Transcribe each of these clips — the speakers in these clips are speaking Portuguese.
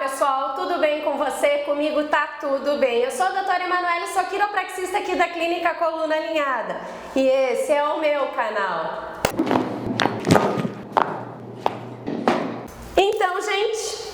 pessoal, tudo bem com você? Comigo tá tudo bem. Eu sou a doutora Emanuele, sou quiropraxista aqui da Clínica Coluna Alinhada e esse é o meu canal. Então, gente,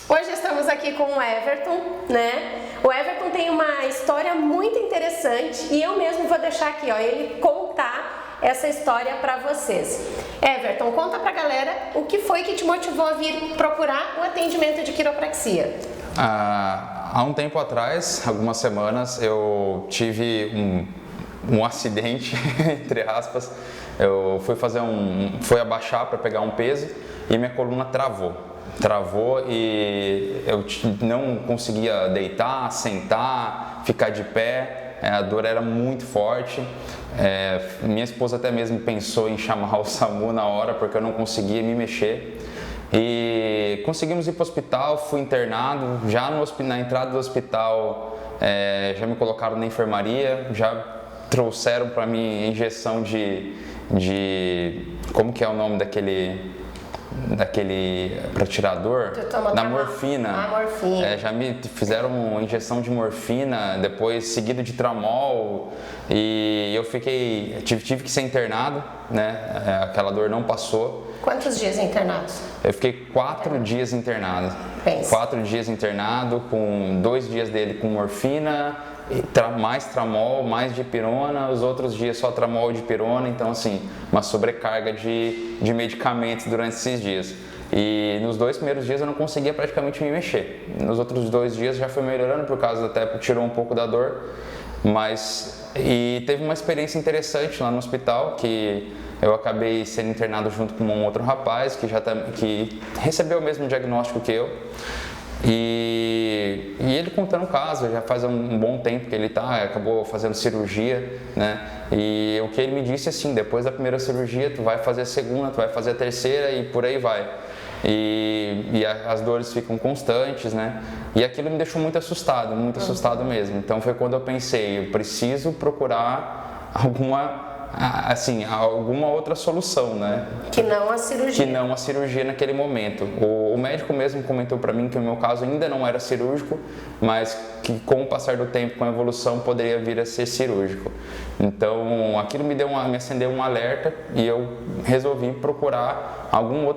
hoje estamos aqui com o Everton, né? O Everton tem uma história muito interessante e eu mesmo vou deixar aqui, ó, ele contar essa história para vocês. Everton, conta pra galera o que foi que te motivou a vir procurar o atendimento de quiropraxia. Há um tempo atrás, algumas semanas, eu tive um acidente, entre aspas. Eu fui abaixar para pegar um peso e minha coluna travou e eu não conseguia deitar, sentar, ficar de pé. A dor era muito forte. Minha esposa até mesmo pensou em chamar o SAMU na hora porque eu não conseguia me mexer. E conseguimos ir para o hospital, fui internado. Já na entrada do hospital já me colocaram na enfermaria, já trouxeram para mim injeção de como que é o nome daquele para tirador, da morfina. Morfina. Já me fizeram uma injeção de morfina, depois seguido de tramol, e eu tive que ser internado, né? Aquela dor não passou. Quantos dias internados? Eu fiquei 4 dias internado. Pensa. 4 dias internado, com 2 dias dele com morfina, mais tramol, mais dipirona, os outros dias só tramol e dipirona, então assim, uma sobrecarga de medicamentos durante esses dias. E nos 2 primeiros dias eu não conseguia praticamente me mexer. Nos outros 2 dias já foi melhorando, por causa até tirou um pouco da dor, e teve uma experiência interessante lá no hospital, que eu acabei sendo internado junto com um outro rapaz que recebeu o mesmo diagnóstico que eu. E ele contando o caso, já faz um bom tempo que ele acabou fazendo cirurgia, né? E o que ele me disse assim, depois da primeira cirurgia, tu vai fazer a segunda, tu vai fazer a terceira e por aí vai. E as dores ficam constantes, né? E aquilo me deixou muito assustado mesmo. Então foi quando eu pensei, eu preciso procurar alguma outra solução, né? Que não a cirurgia. Que não a cirurgia naquele momento. O médico mesmo comentou para mim que o meu caso ainda não era cirúrgico, mas que com o passar do tempo, com a evolução, poderia vir a ser cirúrgico. Então, aquilo me acendeu um alerta e eu resolvi procurar alguma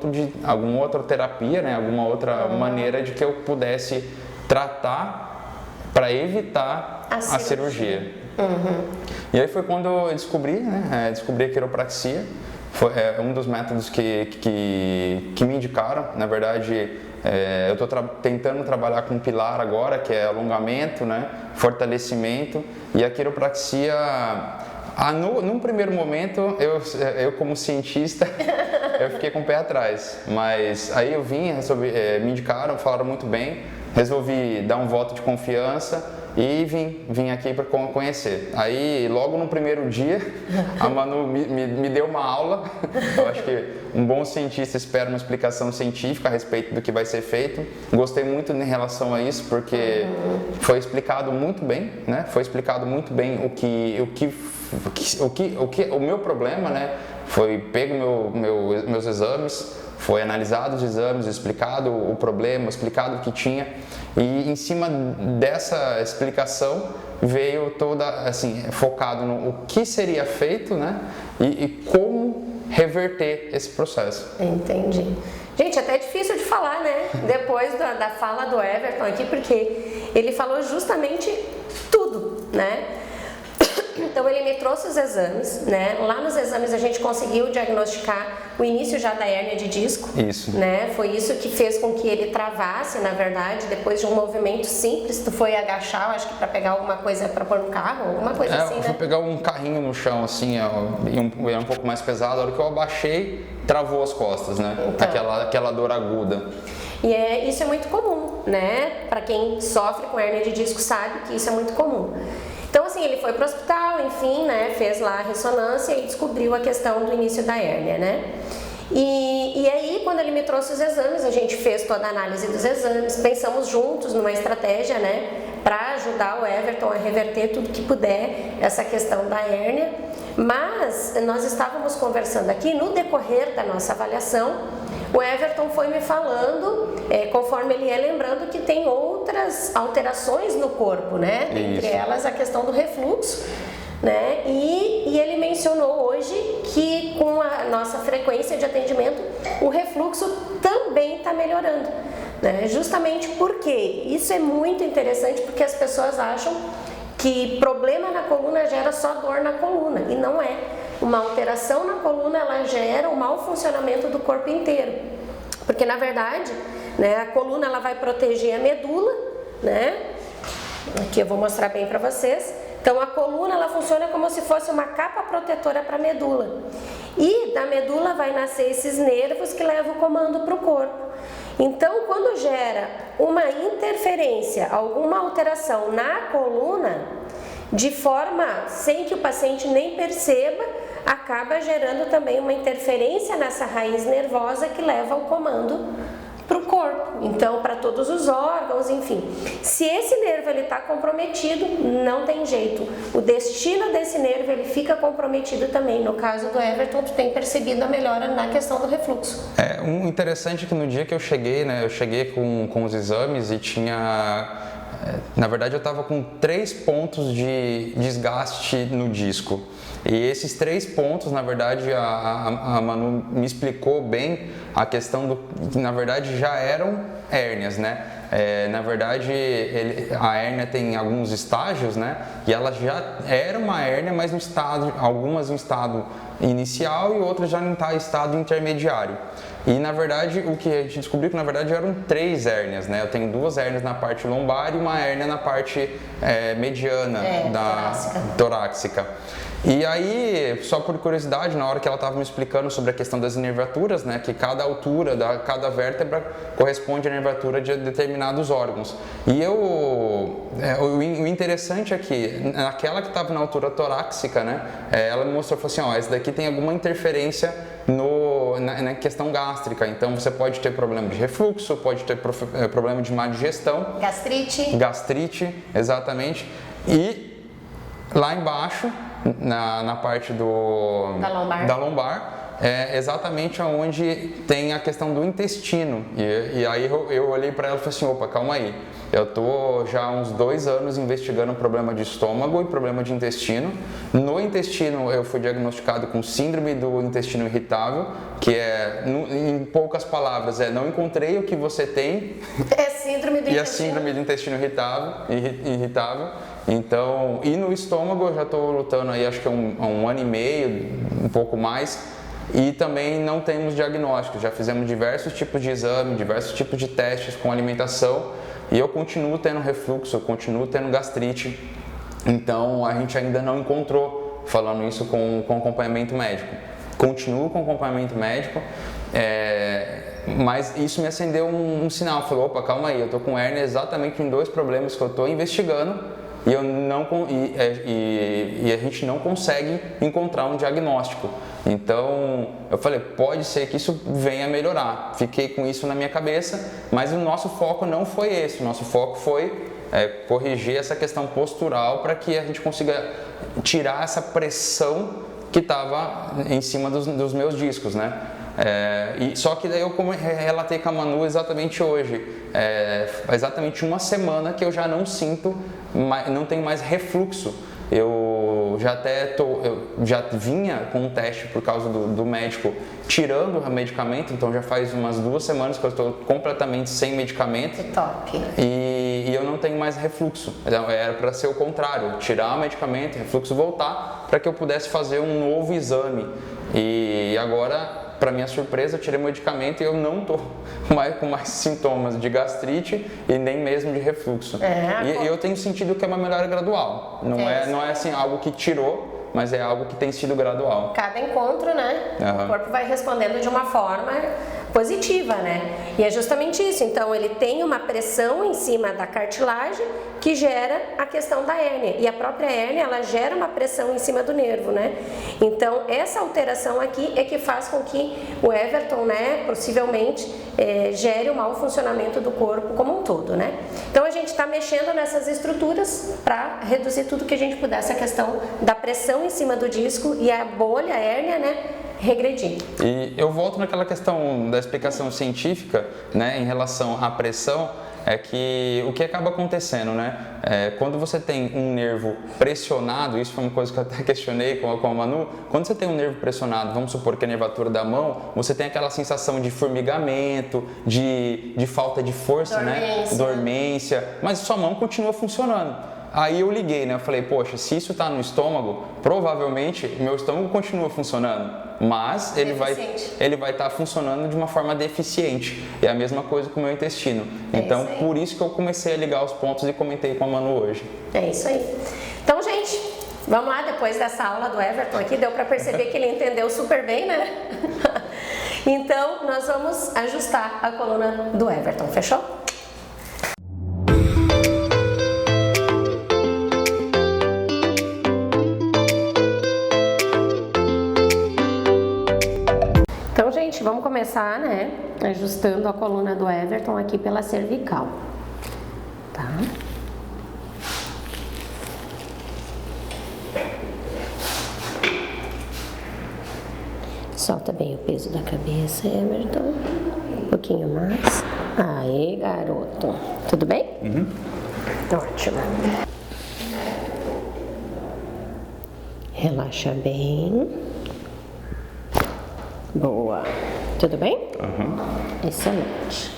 outra terapia, né? Alguma outra maneira de que eu pudesse tratar para evitar a cirurgia. E aí foi quando eu descobri a quiropraxia. Foi um dos métodos que me indicaram. Na verdade, eu estou tentando trabalhar com um pilar agora, que é alongamento, né, fortalecimento, e a quiropraxia. Num primeiro momento, eu como cientista, eu fiquei com o pé atrás, mas aí eu me indicaram, falaram muito bem, resolvi dar um voto de confiança e vim aqui para conhecer. Aí, logo no primeiro dia, a Manu me deu uma aula. Eu acho que um bom cientista espera uma explicação científica a respeito do que vai ser feito. Gostei muito em relação a isso, porque foi explicado muito bem, né? Foi explicado muito bem o meu problema, né? Foi pego meus exames, foi analisado os exames, explicado o problema, explicado o que tinha, e em cima dessa explicação veio toda, assim, focado no que seria feito, né, e como reverter esse processo. Entendi. Gente, até é difícil de falar, né, depois da fala do Everton aqui, porque ele falou justamente tudo, né. Então ele me trouxe os exames, né? Lá nos exames a gente conseguiu diagnosticar o início já da hérnia de disco. Isso. Né? Foi isso que fez com que ele travasse, na verdade, depois de um movimento simples. Tu foi agachar, acho que para pegar alguma coisa para pôr no carro, alguma coisa assim, eu né? fui pegar um carrinho no chão, assim, era um pouco mais pesado. A hora que eu abaixei, travou as costas, né? Então, aquela dor aguda. E isso é muito comum, né? Para quem sofre com hérnia de disco sabe que isso é muito comum. Então, assim, ele foi para o hospital, enfim, né, fez lá a ressonância e descobriu a questão do início da hérnia, né? E aí, quando ele me trouxe os exames, a gente fez toda a análise dos exames, pensamos juntos numa estratégia, né, para ajudar o Everton a reverter tudo que puder essa questão da hérnia. Mas nós estávamos conversando aqui, no decorrer da nossa avaliação, o Everton foi me falando conforme ele ia lembrando que tem outras alterações no corpo, né? Entre elas a questão do refluxo, né? E ele mencionou hoje que com a nossa frequência de atendimento, o refluxo também está melhorando, né? Justamente porque isso é muito interessante, porque as pessoas acham que problema na coluna gera só dor na coluna, e não é. Uma alteração na coluna, ela gera um mau funcionamento do corpo inteiro, porque na verdade, né, a coluna ela vai proteger a medula, né? Aqui eu vou mostrar bem para vocês. Então a coluna ela funciona como se fosse uma capa protetora para a medula, e da medula vai nascer esses nervos que levam o comando para o corpo. Então quando gera uma interferência, alguma alteração na coluna, de forma sem que o paciente nem perceba, acaba gerando também uma interferência nessa raiz nervosa que leva o comando para o corpo, então para todos os órgãos, enfim. Se esse nervo ele está comprometido, não tem jeito. O destino desse nervo ele fica comprometido também. No caso do Everton, tu tem percebido a melhora na questão do refluxo. Um interessante que no dia que eu cheguei, né, eu cheguei com os exames e tinha, na verdade eu estava com 3 pontos de desgaste no disco. E esses 3 pontos, na verdade, a Manu me explicou bem a questão do, na verdade, já eram hérnias, né? Na verdade, a hérnia tem alguns estágios, né? E ela já era uma hérnia, mas no estado, algumas em estado inicial e outras já em estado intermediário. E na verdade, o que a gente descobriu que na verdade eram 3 hérnias, né? Eu tenho 2 hérnias na parte lombar e uma hérnia na parte mediana da torácica. E aí, só por curiosidade, na hora que ela estava me explicando sobre a questão das nervaturas, né, que cada altura da cada vértebra corresponde à nervatura de determinados órgãos. E o interessante é que naquela que estava na altura torácica, né, ela me mostrou, falou assim, ó, essa daqui tem alguma interferência na questão gástrica, então você pode ter problema de refluxo, pode ter problema de má digestão. Gastrite, exatamente. E lá embaixo, na parte da lombar, é exatamente onde tem a questão do intestino. E aí eu olhei para ela e falei assim, opa, calma aí. Eu tô já há uns 2 anos investigando problema de estômago e problema de intestino. No intestino eu fui diagnosticado com síndrome do intestino irritável, que em poucas palavras, não encontrei o que você tem. É síndrome do intestino. E a síndrome do intestino irritável. Então, e no estômago eu já estou lutando aí acho que há um ano e meio, um pouco mais, e também não temos diagnóstico. Já fizemos diversos tipos de exame, diversos tipos de testes com alimentação, e eu continuo tendo refluxo, eu continuo tendo gastrite. Então a gente ainda não encontrou, falando isso com acompanhamento médico. Continuo com acompanhamento médico, mas isso me acendeu um sinal. Falou, opa, calma aí, eu estou com hérnia exatamente em 2 problemas que eu estou investigando. E a gente não consegue encontrar um diagnóstico. Então eu falei, pode ser que isso venha a melhorar. Fiquei com isso na minha cabeça, mas o nosso foco não foi esse. O nosso foco foi corrigir essa questão postural para que a gente consiga tirar essa pressão que estava em cima dos meus discos, né? Só que daí eu relatei com a Manu exatamente hoje, exatamente uma semana que eu já não sinto, não tenho mais refluxo. Eu já vinha com um teste por causa do médico tirando o medicamento, então já faz umas 2 semanas que eu estou completamente sem medicamento. Que top! E eu não tenho mais refluxo. Então, era para ser o contrário, tirar o medicamento, refluxo voltar, para que eu pudesse fazer um novo exame. E agora, para minha surpresa, eu tirei o medicamento e eu não estou com mais sintomas de gastrite e nem mesmo de refluxo. E eu tenho sentido que é uma melhora gradual. Não é assim algo que tirou, mas é algo que tem sido gradual. Cada encontro, né? O corpo vai respondendo de uma forma positiva, né? E é justamente isso. Então, ele tem uma pressão em cima da cartilagem que gera a questão da hérnia. E a própria hérnia, ela gera uma pressão em cima do nervo, né? Então, essa alteração aqui é que faz com que o Everton, né, possivelmente, gere o mau funcionamento do corpo como um todo, né? Então, a gente está mexendo nessas estruturas para reduzir tudo que a gente puder, essa questão da pressão em cima do disco e a bolha, a hérnia, né, regredir. E eu volto naquela questão da explicação científica, né, em relação à pressão, é que o que acaba acontecendo, né, quando você tem um nervo pressionado, isso foi uma coisa que eu até questionei com a Manu, quando você tem um nervo pressionado, vamos supor que a nervatura da mão, você tem aquela sensação de formigamento, de falta de força, né, dormência, mas sua mão continua funcionando. Aí eu liguei, né? Eu falei, poxa, se isso tá no estômago, provavelmente meu estômago continua funcionando, mas ele vai estar funcionando de uma forma deficiente. E é a mesma coisa com o meu intestino. Então, por isso que eu comecei a ligar os pontos e comentei com a Manu hoje. É isso aí. Então, gente, vamos lá, depois dessa aula do Everton aqui, deu para perceber que ele entendeu super bem, né? Então, nós vamos ajustar a coluna do Everton, fechou? Então, gente, vamos começar, né, ajustando a coluna do Everton aqui pela cervical, tá? Solta bem o peso da cabeça, Everton. Um pouquinho mais. Aí, garoto. Tudo bem? Uhum. Ótimo. Relaxa bem. Boa. Tudo bem? Uhum. Excelente.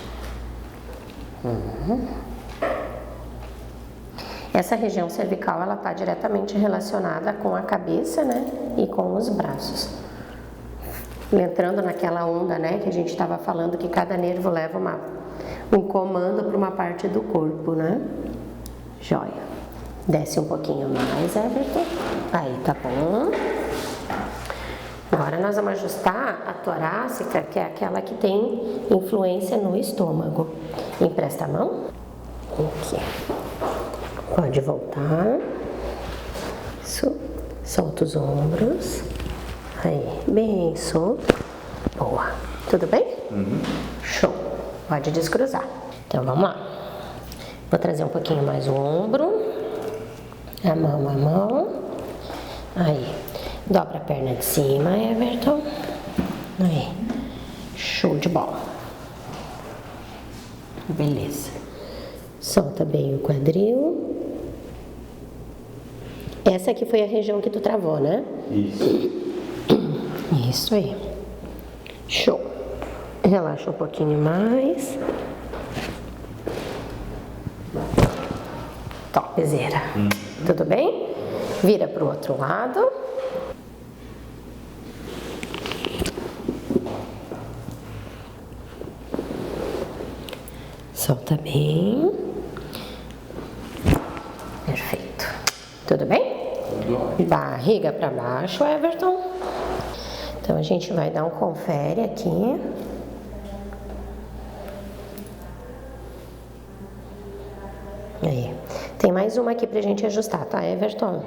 Essa região cervical, ela está diretamente relacionada com a cabeça, né? E com os braços. Entrando naquela onda, né? Que a gente estava falando que cada nervo leva um comando para uma parte do corpo, né? Joia. Desce um pouquinho mais, Everton. Aí, tá bom. Agora nós vamos ajustar a torácica, que é aquela que tem influência no estômago. Empresta a mão. Aqui. Pode voltar. Isso. Solta os ombros. Aí, bem solto. Boa. Tudo bem? Uhum. Show. Pode descruzar. Então vamos lá. Vou trazer um pouquinho mais o ombro. A mão. Aí. Dobra a perna de cima, Everton. Aí. Show de bola. Beleza. Solta bem o quadril. Essa aqui foi a região que tu travou, né? Isso aí. Show. Relaxa um pouquinho mais. Topzera. Tudo bem? Vira pro outro lado. Solta bem. Perfeito. Tudo bem? Barriga para baixo, Everton. Então a gente vai dar um confere aqui. Aí. Tem mais uma aqui pra gente ajustar, tá, Everton?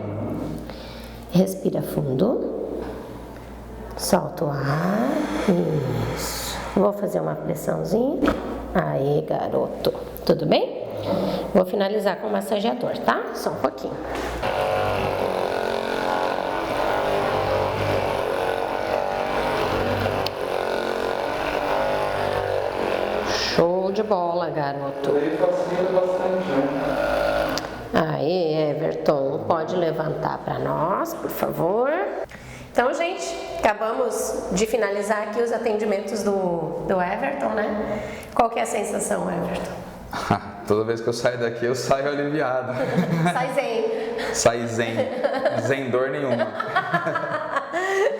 Respira fundo. Solta o ar. Isso. Vou fazer uma pressãozinha. Aí, garoto. Tudo bem? Vou finalizar com o massageador, tá? Só um pouquinho. Show de bola, garoto. Aí, Everton, pode levantar para nós, por favor. Então, gente, acabamos de finalizar aqui os atendimentos do Everton, né? Qual que é a sensação, Everton? Toda vez que eu saio daqui, eu saio aliviado. Sai zen. Sai zen. Sem dor nenhuma.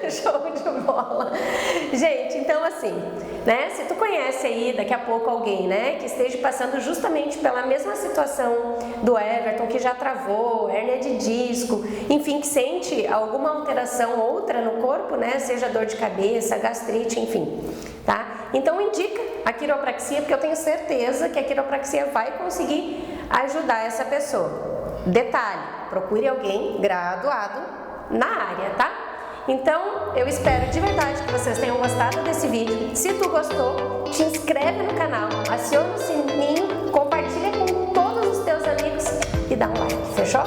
Show de bola. Gente, então assim, né? Se tu conhece aí daqui a pouco alguém, né? Que esteja passando justamente pela mesma situação do Everton, que já travou, hérnia de disco, enfim, que sente alguma alteração outra no corpo, né? Seja dor de cabeça, gastrite, enfim, tá? Então indica a quiropraxia, porque eu tenho certeza que a quiropraxia vai conseguir ajudar essa pessoa. Detalhe, procure alguém graduado na área, tá? Então, eu espero de verdade que vocês tenham gostado desse vídeo. Se tu gostou, te inscreve no canal, aciona o sininho, compartilha com todos os teus amigos e dá um like, fechou?